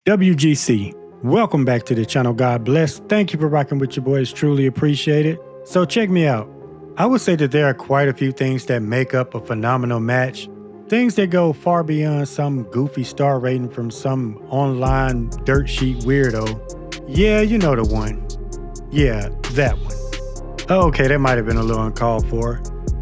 WGC, welcome back to the channel. God bless. Thank you for rocking with your boys. Truly appreciate it. So check me out. I would say that there are quite a few things that make up a phenomenal match. Things that go far beyond some goofy star rating from some online dirt sheet weirdo. Yeah, you know the one. Yeah, that one. Okay, that might have been a little uncalled for.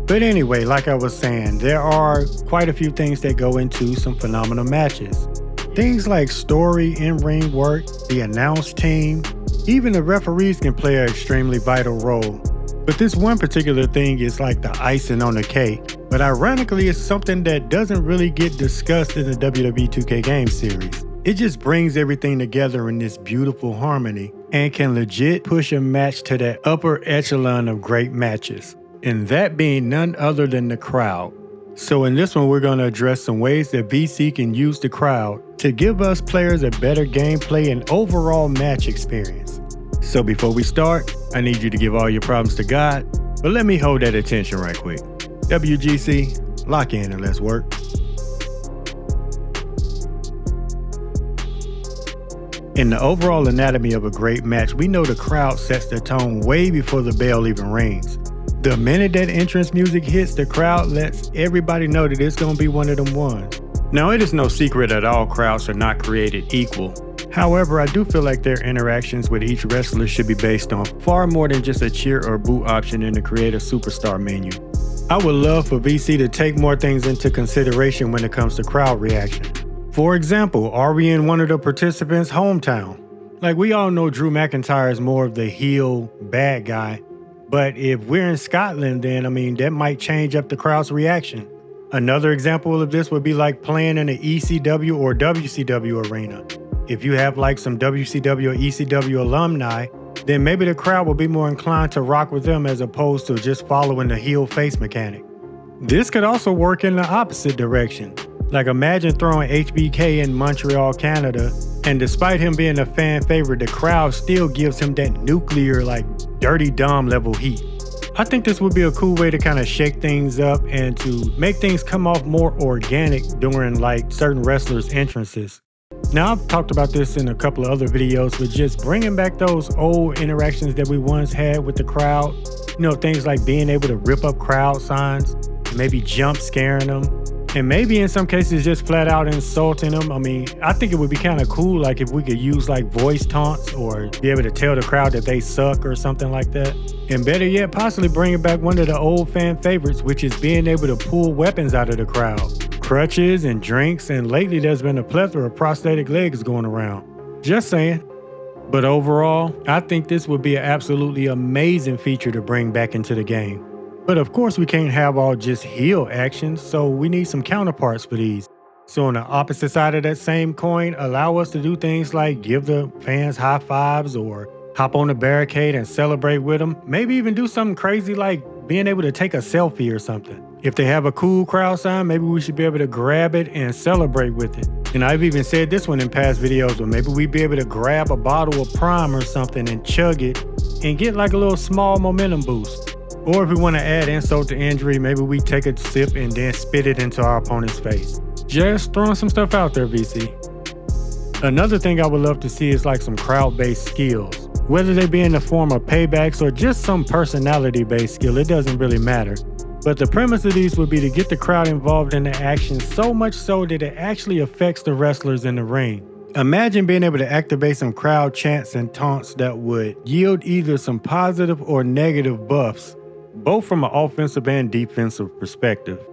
But anyway, like I was saying, there are quite a few things that go into some phenomenal matches. Things like story, in-ring work, the announce team, even the referees can play an extremely vital role. But this one particular thing is like the icing on the cake. But ironically, it's something that doesn't really get discussed in the WWE 2K game series. It just brings everything together in this beautiful harmony and can legit push a match to that upper echelon of great matches. And that being none other than the crowd. So in this one, we're going to address some ways that VC can use the crowd to give us players a better gameplay and overall match experience. So before we start, I need you to give all your problems to God, but let me hold that attention right quick. WGC, lock in and let's work. In the overall anatomy of a great match, we know the crowd sets the tone way before the bell even rings. The minute that entrance music hits, the crowd lets everybody know that it's going to be one of them ones. Now, it is no secret that all crowds are not created equal. However, I do feel like their interactions with each wrestler should be based on far more than just a cheer or boo option in the create a superstar menu. I would love for VC to take more things into consideration when it comes to crowd reaction. For example, are we in one of the participants' hometown? Like, we all know Drew McIntyre is more of the heel bad guy. But if we're in Scotland, then, that might change up the crowd's reaction. Another example of this would be like playing in an ECW or WCW arena. If you have like some WCW or ECW alumni, then maybe the crowd will be more inclined to rock with them as opposed to just following the heel face mechanic. This could also work in the opposite direction. Like, imagine throwing HBK in Montreal, Canada, and despite him being a fan favorite, the crowd still gives him that nuclear, like, Dirty Dom level heat. I think this would be a cool way to kind of shake things up and to make things come off more organic during like certain wrestlers' entrances. Now, I've talked about this in a couple of other videos, but just bringing back those old interactions that we once had with the crowd. Things like being able to rip up crowd signs, maybe jump scaring them, and maybe in some cases just flat out insulting them. I think it would be kind of cool, like if we could use like voice taunts or be able to tell the crowd that they suck or something like that. And better yet, possibly bringing back one of the old fan favorites, which is being able to pull weapons out of the crowd. Crutches and drinks, and lately there's been a plethora of prosthetic legs going around. Just saying. But overall, I think this would be an absolutely amazing feature to bring back into the game. But of course, we can't have all just heel actions, so we need some counterparts for these. So on the opposite side of that same coin, allow us to do things like give the fans high fives or hop on the barricade and celebrate with them. Maybe even do something crazy like being able to take a selfie or something. If they have a cool crowd sign, maybe we should be able to grab it and celebrate with it. And I've even said this one in past videos, but maybe we'd be able to grab a bottle of Prime or something and chug it and get like a little small momentum boost. Or if we want to add insult to injury, maybe we take a sip and then spit it into our opponent's face. Just throwing some stuff out there, VC. Another thing I would love to see is like some crowd-based skills. Whether they be in the form of paybacks or just some personality-based skill, it doesn't really matter. But the premise of these would be to get the crowd involved in the action so much so that it actually affects the wrestlers in the ring. Imagine being able to activate some crowd chants and taunts that would yield either some positive or negative buffs, both from an offensive and defensive perspective.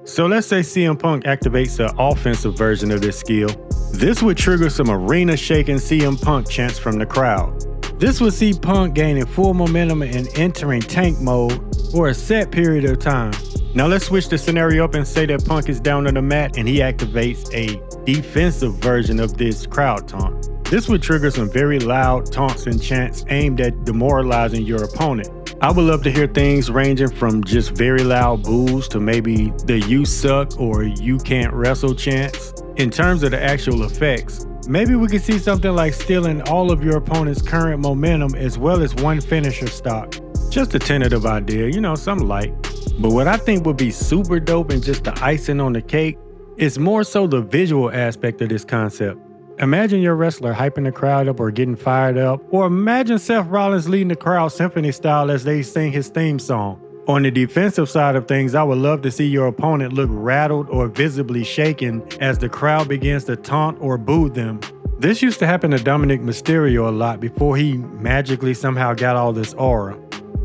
So let's say CM Punk activates an offensive version of this skill. This would trigger some arena-shaking CM Punk chants from the crowd. This would see Punk gaining full momentum and entering tank mode for a set period of time. Now let's switch the scenario up and say that Punk is down on the mat and he activates a defensive version of this crowd taunt. This would trigger some very loud taunts and chants aimed at demoralizing your opponent. I would love to hear things ranging from just very loud boos to maybe the "you suck" or "you can't wrestle" chants. In terms of the actual effects, maybe we could see something like stealing all of your opponent's current momentum as well as one finisher stock. Just a tentative idea, something light. But what I think would be super dope and just the icing on the cake is more so the visual aspect of this concept. Imagine your wrestler hyping the crowd up or getting fired up, or imagine Seth Rollins leading the crowd symphony style as they sing his theme song. On the defensive side of things, I would love to see your opponent look rattled or visibly shaken as the crowd begins to taunt or boo them. This used to happen to Dominic Mysterio a lot before he magically somehow got all this aura.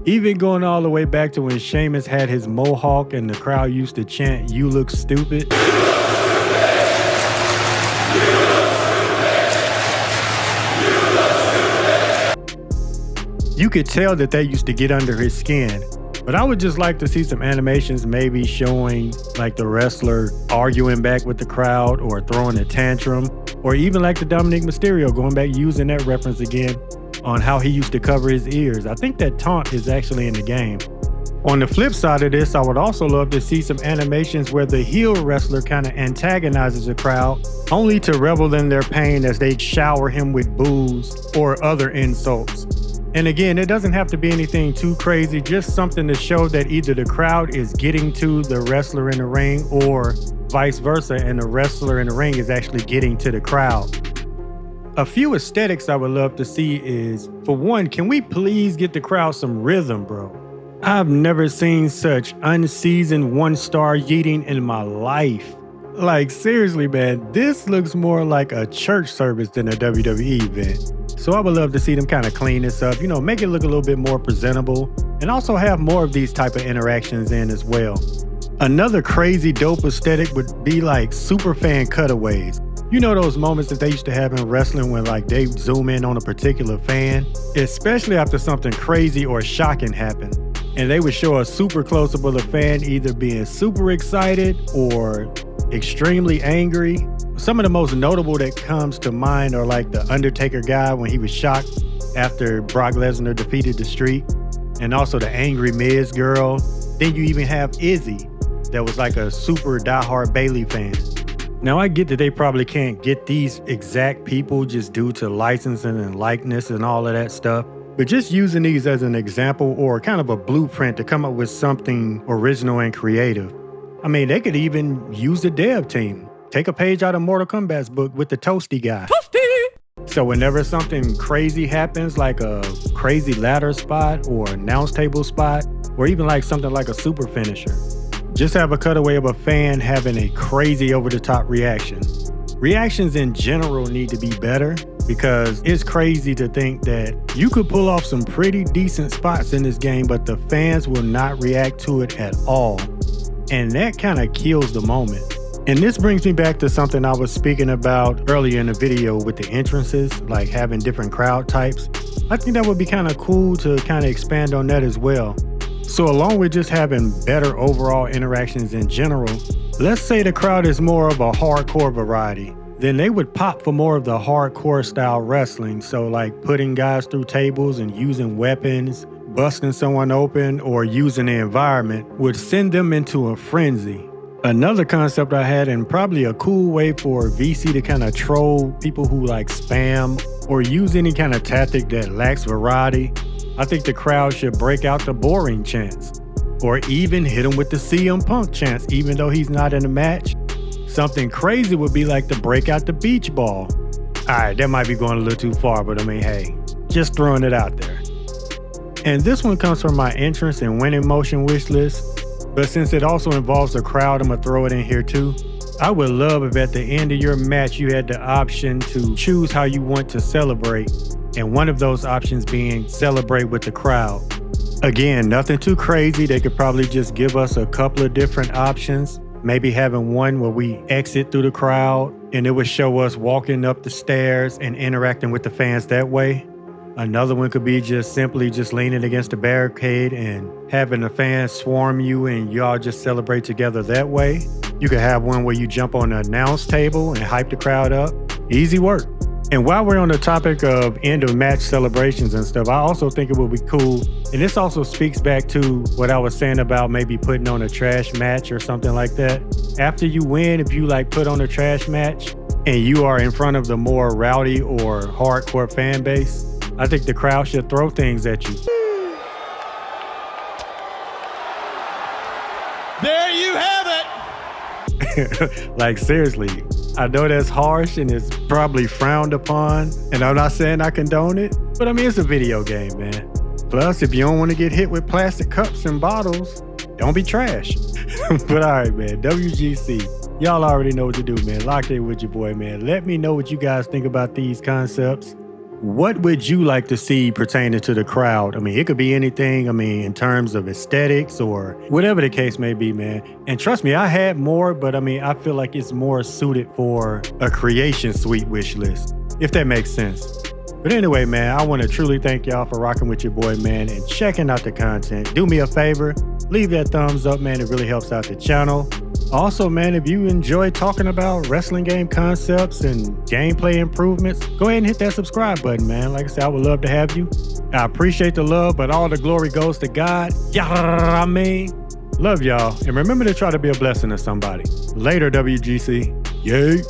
Even going all the way back to when Sheamus had his mohawk and the crowd used to chant, "You look stupid." You could tell that they used to get under his skin. But I would just like to see some animations maybe showing like the wrestler arguing back with the crowd or throwing a tantrum, or even like the Dominic Mysterio going back using that reference again on how he used to cover his ears. I think that taunt is actually in the game. On the flip side of this, I would also love to see some animations where the heel wrestler kind of antagonizes the crowd, only to revel in their pain as they shower him with boos or other insults. And again, it doesn't have to be anything too crazy, just something to show that either the crowd is getting to the wrestler in the ring or vice versa, and the wrestler in the ring is actually getting to the crowd. A few aesthetics I would love to see is, for one, can we please get the crowd some rhythm, bro? I've never seen such unseasoned one-star yeeting in my life. Like, seriously, man, this looks more like a church service than a WWE event. So I would love to see them kind of clean this up, make it look a little bit more presentable, and also have more of these type of interactions in as well. Another crazy dope aesthetic would be like super fan cutaways. You know those moments that they used to have in wrestling when like they zoom in on a particular fan, especially after something crazy or shocking happened. And they would show a super close-up of the fan either being super excited or extremely angry. Some of the most notable that comes to mind are like the Undertaker guy when he was shocked after Brock Lesnar defeated the Streak, and also the angry Miz girl. Then you even have Izzy that was like a super diehard Bayley fan. Now I get that they probably can't get these exact people just due to licensing and likeness and all of that stuff, but just using these as an example or kind of a blueprint to come up with something original and creative. I mean, they could even use the dev team. Take a page out of Mortal Kombat's book with the Toasty guy. Toasty! So whenever something crazy happens, like a crazy ladder spot or announce table spot, or even like something like a super finisher, just have a cutaway of a fan having a crazy over-the-top reaction. Reactions in general need to be better because it's crazy to think that you could pull off some pretty decent spots in this game, but the fans will not react to it at all. And that kind of kills the moment. And this brings me back to something I was speaking about earlier in the video with the entrances, like having different crowd types. I think that would be kind of cool to kind of expand on that as well. So along with just having better overall interactions in general, let's say the crowd is more of a hardcore variety, then they would pop for more of the hardcore style wrestling. So like putting guys through tables and using weapons, busting someone open, or using the environment would send them into a frenzy. Another concept I had, and probably a cool way for VC to kind of troll people who like spam or use any kind of tactic that lacks variety, I think the crowd should break out the boring chants, or even hit him with the CM Punk chants even though he's not in a match. Something crazy would be like to break out the beach ball. Alright, that might be going a little too far, but I mean, hey, just throwing it out there. And this one comes from my entrance and winning motion wish list, but since it also involves the crowd, I'm gonna throw it in here too. I would love if at the end of your match you had the option to choose how you want to celebrate, and one of those options being celebrate with the crowd. Again, nothing too crazy. They could probably just give us a couple of different options. Maybe having one where we exit through the crowd and it would show us walking up the stairs and interacting with the fans that way. Another one could be just simply just leaning against the barricade and having the fans swarm you and y'all just celebrate together that way. You could have one where you jump on the announce table and hype the crowd up. Easy work. And while we're on the topic of end of match celebrations and stuff, I also think it would be cool. And this also speaks back to what I was saying about maybe putting on a trash match or something like that. After you win, if you like put on a trash match and you are in front of the more rowdy or hardcore fan base, I think the crowd should throw things at you. There you have it. Like seriously, I know that's harsh and it's probably frowned upon, and I'm not saying I condone it, but I mean, it's a video game, man. Plus, if you don't want to get hit with plastic cups and bottles, don't be trash. But all right, man, WGC, y'all already know what to do, man. Lock in with your boy, man. Let me know what you guys think about these concepts. What would you like to see pertaining to the crowd? I mean, it could be anything, I mean, in terms of aesthetics or whatever the case may be, man. And trust me, I had more, but I mean, I feel like it's more suited for a creation suite wish list, if that makes sense. But anyway, man, I want to truly thank y'all for rocking with your boy, man, and checking out the content. Do me a favor, leave that thumbs up, man. It really helps out the channel. Also, man, if you enjoy talking about wrestling game concepts and gameplay improvements, go ahead and hit that subscribe button, man. Like I said, I would love to have you. I appreciate the love, but all the glory goes to God. I mean, love y'all. And remember to try to be a blessing to somebody. Later, WGC. Yay.